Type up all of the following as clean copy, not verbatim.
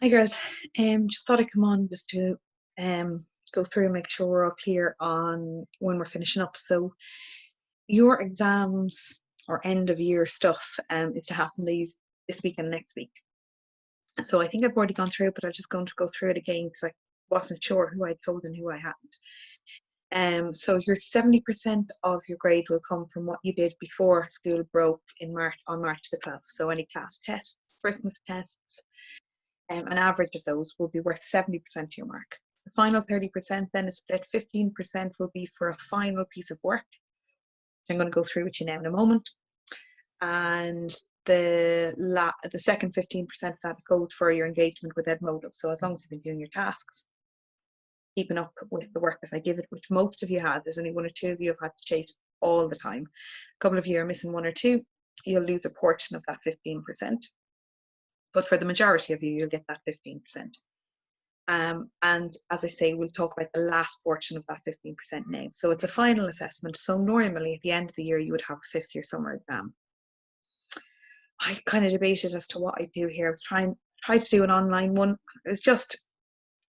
Hi girls, just thought I'd come on just to go through and make sure we're all clear on when we're finishing up. So your exams or end of year stuff is to happen this week and next week. So I think I've already gone through it, but I'm just going to go through it again because I wasn't sure who I told and who I hadn't. So your 70% of your grade will come from what you did before school broke in on March the 12th. So any class tests, Christmas tests, an average of those will be worth 70% of your mark. The final 30% then is split. 15% will be for a final piece of work, which I'm going to go through with you now in a moment. And the second 15% of that goes for your engagement with Edmodo. So as long as you've been doing your tasks, keeping up with the work as I give it, which most of you have, there's only one or two of you have had to chase all the time. A couple of you are missing one or two, you'll lose a portion of that 15%. But for the majority of you, you'll get that 15%. And as I say, we'll talk about the last portion of that 15% now. So it's a final assessment. So normally at the end of the year, you would have a 5th year summer exam. I kind of debated as to what I do here. I was trying to do an online one. It's just,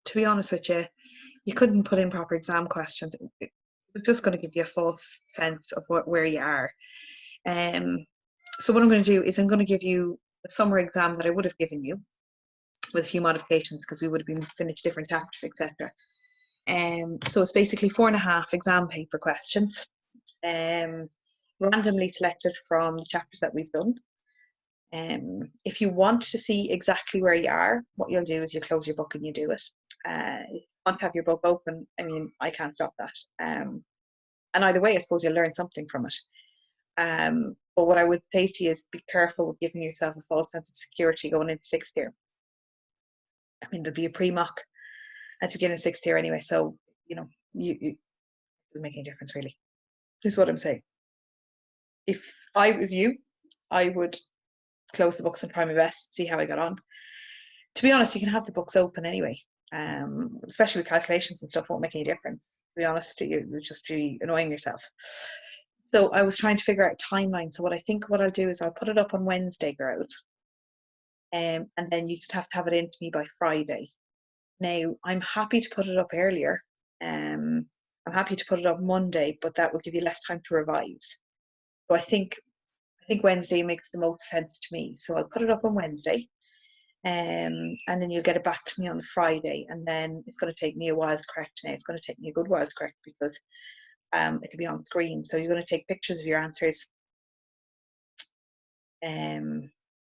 to be honest with you, you couldn't put in proper exam questions. It's just going to give you a false sense of where you are. So what I'm going to do is I'm going to give you the summer exam that I would have given you with a few modifications because we would have been finished different chapters, etc. So it's basically 4.5 exam paper questions, randomly selected from the chapters that we've done. If you want to see exactly where you are, what you'll do is you close your book and you do it. If you want to have your book open, I mean, I can't stop that. And either way, I suppose you'll learn something from it. But what I would say to you is be careful with giving yourself a false sense of security going into 6th year. I mean, there'll be a pre-mock at the beginning of 6th year anyway, so, you know, it doesn't make any difference really, is what I'm saying. If I was you, I would close the books and try my best, see how I got on. To be honest, you can have the books open anyway, especially with calculations and stuff, won't make any difference. To be honest, you would just be annoying yourself. So I was trying to figure out a timeline. So what I'll do is I'll put it up on Wednesday, girls. And then you just have to have it in to me by Friday. Now, I'm happy to put it up earlier. I'm happy to put it up Monday, but that will give you less time to revise. So I think Wednesday makes the most sense to me. So I'll put it up on Wednesday, and then you'll get it back to me on the Friday. And then it's going to take me a while to correct now. It's going to take me a good while to correct because it'll be on screen. So you're going to take pictures of your answers.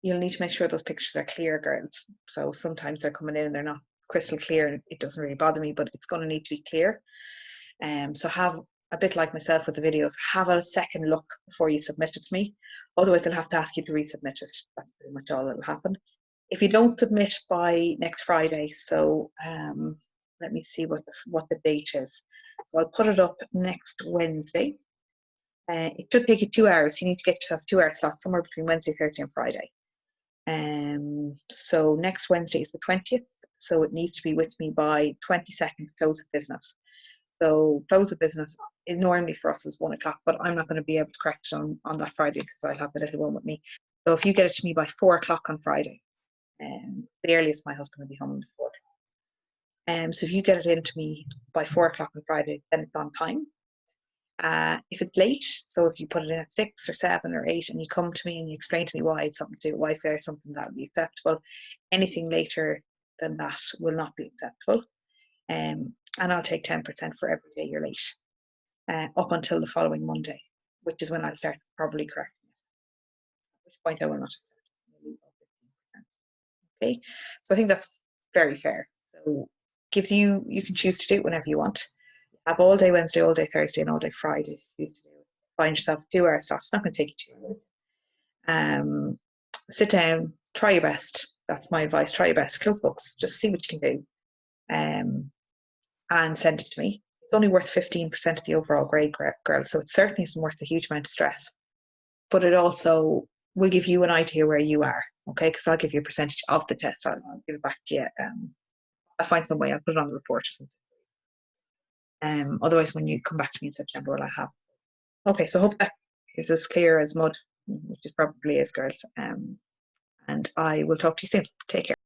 You'll need to make sure those pictures are clear, girls. So sometimes they're coming in and they're not crystal clear, and it doesn't really bother me, but it's going to need to be clear. So have a bit like myself with the videos, have a second look before you submit it to me. Otherwise, I'll have to ask you to resubmit it. That's pretty much all that'll happen. If you don't submit by next Friday, so let me see what the date is. So I'll put it up next Wednesday. It should take you 2 hours. You need to get yourself a 2-hour slot somewhere between Wednesday, Thursday, and Friday. So next Wednesday is the 20th, so it needs to be with me by 22nd, close of business. So close of business is normally for us is 1 o'clock, but I'm not going to be able to correct it on that Friday because I'll have the little one with me. So if you get it to me by 4 o'clock on Friday, the earliest my husband will be home before. So if you get it into me by 4 o'clock on Friday, then it's on time. If it's late, so if you put it in at 6 or 7 or 8 and you come to me and you explain to me why it's something to do with Wi-Fi or something, that would be acceptable. Anything later than that will not be acceptable. And I'll take 10% for every day you're late, up until the following Monday, which is when I'll start probably correcting it, at which point I will not accept it. Okay, so I think that's very fair. So gives you can choose to do it whenever you want. Have all day Wednesday, all day Thursday, and all day Friday if you choose to do it. Find yourself a 2-hour slot. It's not going to take you 2 hours. Sit down, try your best. That's my advice. Try your best. Close books. Just see what you can do. And send it to me. It's only worth 15% of the overall grade, girl, so it certainly isn't worth a huge amount of stress. But it also will give you an idea where you are, okay? Because I'll give you a percentage of the test. I'll give it back to you. I'll find some way. I'll put it on the report or something. Otherwise, when you come back to me in September, I'll have. Okay, so I hope that is as clear as mud, which is probably is, girls. And I will talk to you soon. Take care.